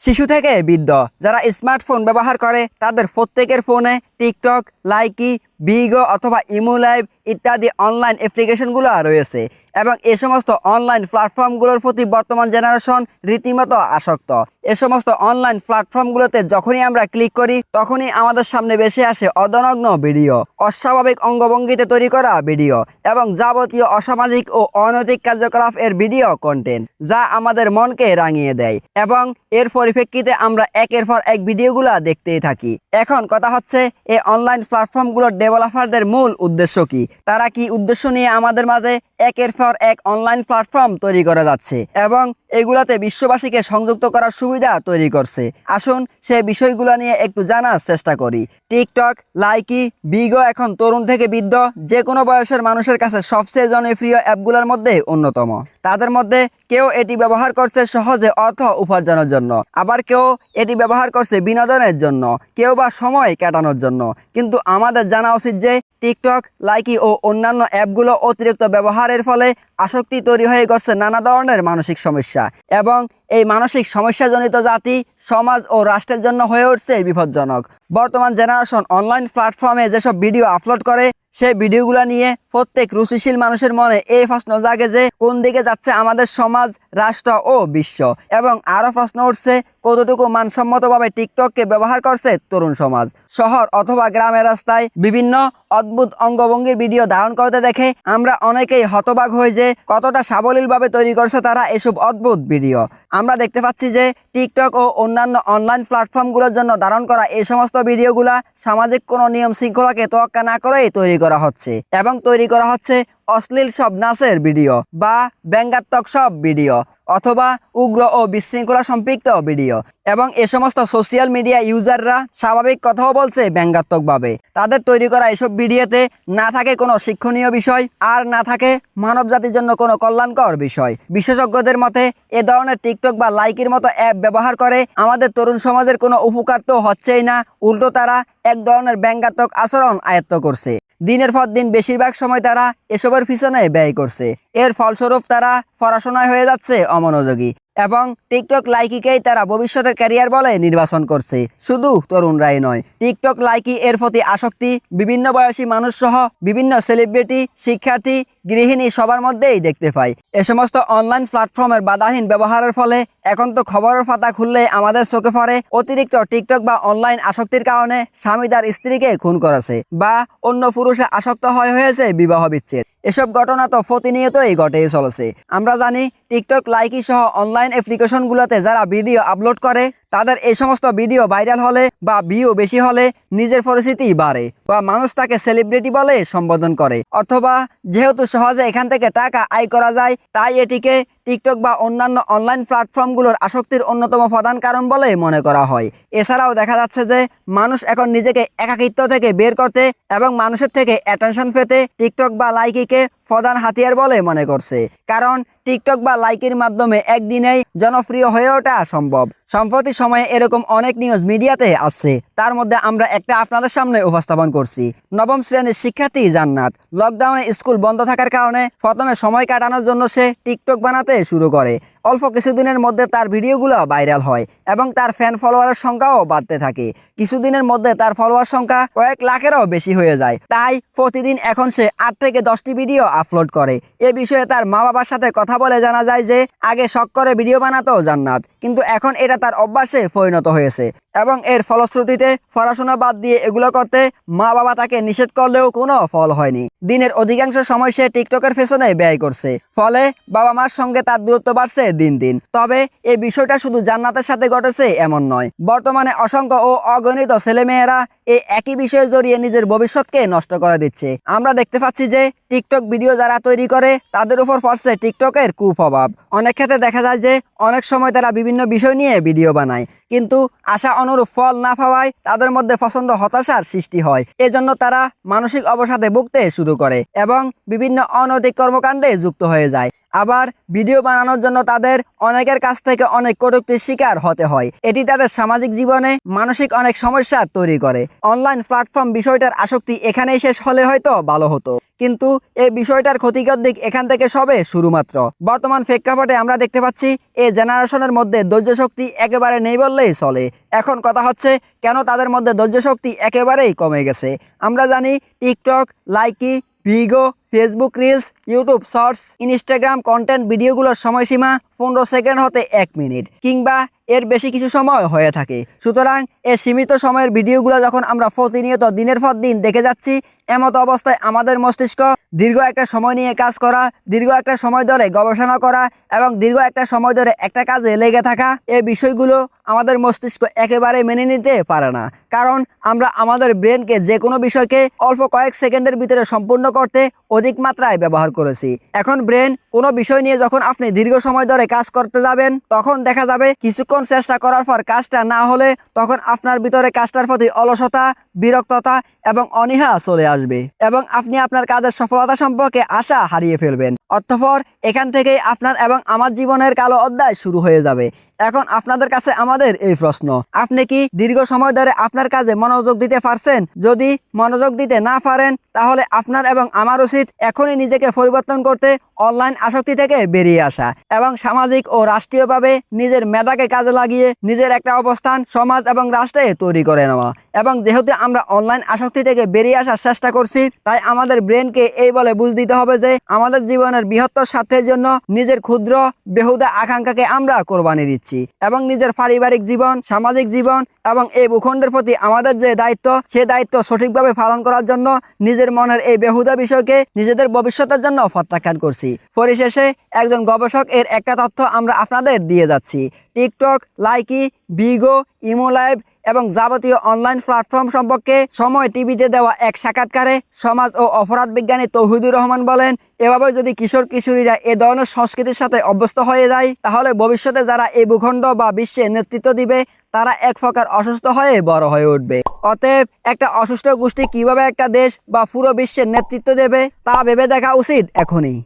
শিশু থেকে বৃদ্ধ যারা স্মার্টফোন ব্যবহার করে তাদের প্রত্যেকের ফোনে টিকটক, লাইকি, বিগো অথবা ইমো লাইভ ইত্যাদি অনলাইন অ্যাপ্লিকেশনগুলো রয়েছে এবং এ সমস্ত অনলাইন প্ল্যাটফর্মগুলোর প্রতি বর্তমান জেনারেশন রীতিমতো আসক্ত। এ সমস্ত অনলাইন প্ল্যাটফর্মগুলোতে যখনই আমরা ক্লিক করি তখনই আমাদের সামনে ভেসে আসে অর্ধনগ্ন ভিডিও, অস্বাভাবিক অঙ্গভঙ্গিতে তৈরি করা ভিডিও এবং যাবতীয় অসামাজিক ও অনৈতিক কার্যকলাপ এর ভিডিও কন্টেন্ট, যা আমাদের মনকে রাঙিয়ে দেয় এবং এর পরিপ্রেক্ষিতে আমরা একের পর এক ভিডিওগুলো দেখতেই থাকি। এখন কথা হচ্ছে, এই অনলাইন প্ল্যাটফর্মগুলোর ডেভেলপারদের মূল উদ্দেশ্য কি? তারা কি উদ্দেশ্য নিয়ে আমাদের মাঝে একের পর এক অনলাইন প্ল্যাটফর্ম তৈরি করে যাচ্ছে এবং এগুলাতে বিশ্ববাসীকে সংযুক্ত করার সুবিধা তৈরি করছে? আসুন সেই বিষয়গুলো নিয়ে একটু জানার চেষ্টা করি। টিকটক, লাইকি, বিগো এখন তরুণ থেকে বৃদ্ধ যে কোনো বয়সের মানুষের কাছে সবচেয়ে জনপ্রিয় অ্যাপগুলোর মধ্যে অন্যতম। তাদের মধ্যে কেউ এটি ব্যবহার করছে সহজে অর্থ উপার্জনের জন্য, আবার কেউ এটি ব্যবহার করছে বিনোদনের জন্য, কেউ বা সময় কাটানোর জন্য। কিন্তু আমাদের জানা উচিত যে টিকটক, লাইকি ও অন্যান্য অ্যাপগুলো অতিরিক্ত ব্যবহারের ফলে আসক্তি তৈরি হয়ে গেছে নানা ধরনের মানসিক সমস্যা এবং এই মানসিক সমস্যাজনিত জাতি, সমাজ ও রাষ্ট্রের জন্য হয়ে উঠছে বিপজ্জনক। বর্তমান জেনারেশন অনলাইন প্ল্যাটফর্মে যেসব ভিডিও আপলোড করে সেই ভিডিওগুলো নিয়ে প্রত্যেক রুচিশীল মানুষের মনে এই প্রশ্ন জাগে যে কোন দিকে যাচ্ছে আমাদের সমাজ, রাষ্ট্র ও বিশ্ব। এবং আরও প্রশ্ন উঠছে, কতটুকু মানসম্মতভাবে টিকটককে ব্যবহার করছে তরুণ সমাজ। শহর অথবা গ্রামের রাস্তায় বিভিন্ন অদ্ভুত অঙ্গভঙ্গির ভিডিও ধারণ করতে দেখে আমরা অনেকেই হতবাক হই যে কতটা সাবলীলভাবে তৈরি করছে তারা এসব অদ্ভুত ভিডিও। আমরা দেখতে পাচ্ছি যে টিকটক ও অন্যান্য অনলাইন প্ল্যাটফর্মগুলোর জন্য ধারণ করা এই সমস্ত ভিডিওগুলা সামাজিক কোনো নিয়ম শৃঙ্খলাকে তোয়াক্কা না করেই তৈরি করা হচ্ছে এবং তৈরি করা হচ্ছে অশ্লীল সব নাচের ভিডিও বা ব্যঙ্গাত্মক সব ভিডিও অথবা উগ্র ও বিশৃঙ্খলা সম্পৃক্ত ভিডিও। এবং এ সমস্ত সোশ্যাল মিডিয়া ইউজাররা স্বাভাবিক কথাও বলছে ব্যঙ্গাত্মকভাবে। তাদের তৈরি করা এসব ভিডিওতে না থাকে কোনো শিক্ষণীয় বিষয় আর না থাকে মানব জাতির জন্য কোনো কল্যাণকর বিষয়। বিশেষজ্ঞদের মতে এ ধরনের টিকটক বা লাইকির মতো অ্যাপ ব্যবহার করে আমাদের তরুণ সমাজের কোনো উপকার তো হচ্ছেই না, উল্টো তারা এক ধরনের ব্যঙ্গাত্মক আচরণ আয়ত্ত করছে। দিনের পর দিন বেশিরভাগ সময় তারা এসবের পিছনে ব্যয় করছে। এর ফলস্বরূপ তারা পড়াশোনায় হয়ে যাচ্ছে অমনোযোগী এবং টিকটক, লাইকিকেই তারা ভবিষ্যতের ক্যারিয়ার বলে নির্বাচন করছে। শুধু তরুণরাই নয়, টিকটক, লাইকি এর প্রতি আসক্তি বিভিন্ন বয়সী মানুষ সহ বিভিন্ন সেলিব্রিটি, শিক্ষার্থী, গৃহিণী সবার মধ্যেই দেখতে পাই। এ সমস্ত অনলাইন প্ল্যাটফর্মের বাধাহীন ব্যবহারের ফলে এখন তো খবরের পাতা খুললে আমাদের চোখে পড়ে অতিরিক্ত টিকটক বা অনলাইন আসক্তির কারণে স্বামী তার স্ত্রীকে খুন করেছে বা অন্য পুরুষে আসক্ত হয়েছে বিবাহ বিচ্ছেদ। এসব ঘটনা তো প্রতিনিয়তই ঘটেই চলেছে। আমরা জানি টিকটক, লাইকি সহ অনলাইন অ্যাপ্লিকেশনগুলোতে যারা ভিডিও আপলোড করে তাদের এই সমস্ত ভিডিও ভাইরাল হলে বা ভিউ বেশি হলে নিজের পরিচিতি বাড়ে বা মানুষ তাকে সেলিব্রিটি বলে সম্বোধন করে, অথবা যেহেতু সহজে এখান থেকে টাকা আয় করা যায় তাই এটিকে টিকটক বা অন্যান্য অনলাইন প্ল্যাটফর্মগুলোর আসক্তির অন্যতম প্রধান কারণ বলে মনে করা হয়। এছাড়াও দেখা যাচ্ছে যে মানুষ এখন নিজেকে একাকিত্ব থেকে বের করতে এবং মানুষের থেকে অ্যাটেনশন পেতে টিকটক বা লাইকিকে প্রধান হাতিয়ার বলে মনে করছে, কারণ টিকটক বা লাইকির মাধ্যমে একদিনেই জনপ্রিয় হয়ে ওঠা সম্ভব। সম্প্রতি সময়ে এরকম অনেক নিউজ মিডিয়াতে আসছে, তার মধ্যে আমরা একটা আপনাদের সামনে উপস্থাপন করছি। নবম শ্রেণীর শিক্ষার্থী জান্নাত লকডাউনে স্কুল বন্ধ থাকার কারণে প্রথমে সময় কাটানোর জন্য সে টিকটক বানাতে শুরু করে। অল্প কিছুদিনের মধ্যে তার ভিডিওগুলো ভাইরাল হয় এবং তার ফ্যান ফলোয়ারের সংখ্যাও বাড়তে থাকে। কিছুদিনের মধ্যে তার ফলোয়ার সংখ্যা কয়েক লাখেরও বেশি হয়ে যায়। তাই প্রতিদিন এখন সে 8 থেকে 10টি ভিডিও আপলোড করে। এ বিষয়ে তার মা বাবার সাথে কথা বলে জানা যায় যে আগে শখ করে ভিডিও বানাতো জান্নাত, কিন্তু এখন এটা তার অভ্যাসে পরিণত হয়েছে এবং এর ফলশ্রুতিতে পড়াশোনা বাদ দিয়ে এগুলো করতে মা বাবা তাকে নিষেধ করলেও কোনো ফল হয়নি। দিনের অধিকাংশ সময় সে টিকটকের পেছনে ব্যয় করছে, ফলে বাবা মার সঙ্গে তার দূরত্ব বাড়ছে দিন দিন। তবে এই বিষয়টা শুধু জান্নাতের সাথে ঘটেছে এমন নয়, বর্তমানে অসংখ্য ও অগণিত ছেলেমেয়েরা এই একই বিষয়ে জড়িয়ে নিজের ভবিষ্যৎকে নষ্ট করে দিচ্ছে। আমরা দেখতে পাচ্ছি যে টিকটক ভিডিও যারা তৈরি করে তাদের উপর পড়ছে টিকটকের কুপ্রভাব। অনেক ক্ষেত্রে দেখা যায় যে অনেক সময় তারা বিভিন্ন বিষয় নিয়ে ভিডিও বানায়, কিন্তু আশা অনুরূপ ফল না পাওয়ায় তাদের মধ্যে প্রচন্ড হতাশার সৃষ্টি হয়। এজন্য তারা মানসিক অবসাদে ভুগতে শুরু করে এবং বিভিন্ন অনৈতিক কর্মকাণ্ডে যুক্ত হয়ে যায়। আবার ভিডিও বানানোর জন্য তাদের অনেকের কাছ থেকে অনেক কটূক্তির শিকার হতে হয়। এটি তাদের সামাজিক জীবনে মানসিক অনেক সমস্যা তৈরি করে। অনলাইন প্ল্যাটফর্ম বিষয়টার আসক্তি এখানেই শেষ হলে হয়তো ভালো হতো, কিন্তু এই বিষয়টার ক্ষতিকর দিক এখান থেকে সবে শুরু মাত্র। বর্তমান প্রেক্ষাপটে আমরা দেখতে পাচ্ছি এই জেনারেশনের মধ্যে ধৈর্য শক্তি একেবারে নেই বললেই চলে। এখন কথা হচ্ছে কেন তাদের মধ্যে ধৈর্য শক্তি একেবারেই কমে গেছে। আমরা জানি TikTok, Likee, Vigo, Facebook reels, YouTube shorts, Instagram content ভিডিওগুলোর সময়সীমা 15 সেকেন্ড হতে 1 মিনিট কিংবা এর বেশি কিছু সময় হয়ে থাকে। সুতরাং এই সীমিত সময়ের ভিডিওগুলো যখন আমরা প্রতিনিয়ত দিনের পর দিন দেখে যাচ্ছি, এমত অবস্থায় আমাদের মস্তিষ্ক দীর্ঘ একটা সময় নিয়ে কাজ করা, দীর্ঘ একটা সময় ধরে গবেষণা করা এবং দীর্ঘ একটা সময় ধরে একটা কাজে লেগে থাকা, এই বিষয়গুলো আমাদের মস্তিষ্ক একেবারে মেনে নিতে পারে না। কারণ আমরা আমাদের ব্রেনকে যে কোনো বিষয়কে অল্প কয়েক সেকেন্ডের ভিতরে সম্পূর্ণ করতে অধিক মাত্রায় ব্যবহার করেছি। এখন ব্রেন কোনো বিষয় নিয়ে যখন আপনি দীর্ঘ সময় ধরে কাজ করতে যাবেন, তখন দেখা যাবে কিছুক্ষণ চেষ্টা করার পর কাজটা না হলে তখন আপনার ভিতরে কাজটার প্রতি অলসতা, বিরক্ততা এবং অনীহা চলে আসবে এবং আপনি আপনার কাজের সফলতা সম্পর্কে আশা হারিয়ে ফেলবেন। অতঃপর এখান থেকেই আপনার এবং আমার জীবনের কালো অধ্যায় শুরু হয়ে যাবে। এখন আপনাদের কাছে আমাদের এই প্রশ্ন, আপনি কি দীর্ঘ সময় ধরে আপনার কাজে মনোযোগ দিতে পারছেন? যদি মনোযোগ দিতে না পারেন, তাহলে আপনার এবং আমার উচিত এখনই নিজেকে পরিবর্তন করতে অনলাইন আসক্তি থেকে বেরিয়ে আসা এবং সামাজিক ও রাষ্ট্রীয়ভাবে নিজের মেধাকে কাজে লাগিয়ে নিজের একটা অবস্থান সমাজ এবং রাষ্ট্রে তৈরি করে নেওয়া। এবং যেহেতু আমরা অনলাইন আসক্তি থেকে বেরিয়ে আসার চেষ্টা করছি, তাই আমাদের ব্রেনকে এই বলে বুঝ দিতে হবে যে আমাদের জীবনের বৃহত্তর স্বার্থের জন্য নিজের ক্ষুদ্র বেহুদা আকাঙ্ক্ষাকে আমরা কোরবানি দিচ্ছি এবং নিজের পারিবারিক জীবন, সামাজিক জীবন এবং এই ভূখণ্ডের প্রতি আমাদের যে দায়িত্ব, সেই দায়িত্ব সঠিকভাবে পালন করার জন্য নিজের মনের এই বেহুদা বিষয়কে নিজেদের ভবিষ্যতের জন্য প্রত্যাখ্যান করছি। পরিশেষে একজন গবেষক এর একটা তথ্য আমরা আপনাদের দিয়ে যাচ্ছি। টিকটক, লাইকি, ভিগো, ইমো লাইভ এবং যাবতীয় অনলাইন প্ল্যাটফর্ম সম্পর্কে সময় টিভিতে দেওয়া এক সাক্ষাৎকারে সমাজ ও অপরাধ বিজ্ঞানী তৌহিদুর রহমান বলেন, এভাবে যদি কিশোর কিশোরীরা এ ধরনের সংস্কৃতির সাথে অভ্যস্ত হয়ে যায়, তাহলে ভবিষ্যতে যারা এই ভূখণ্ড বা বিশ্বে নেতৃত্ব দিবে, তারা এক প্রকার অসুস্থ হয়ে বড় হয়ে উঠবে। অতএব একটা অসুস্থ গোষ্ঠী কিভাবে একটা দেশ বা পুরো বিশ্বের নেতৃত্ব দেবে তা ভেবে দেখা উচিত এখনই।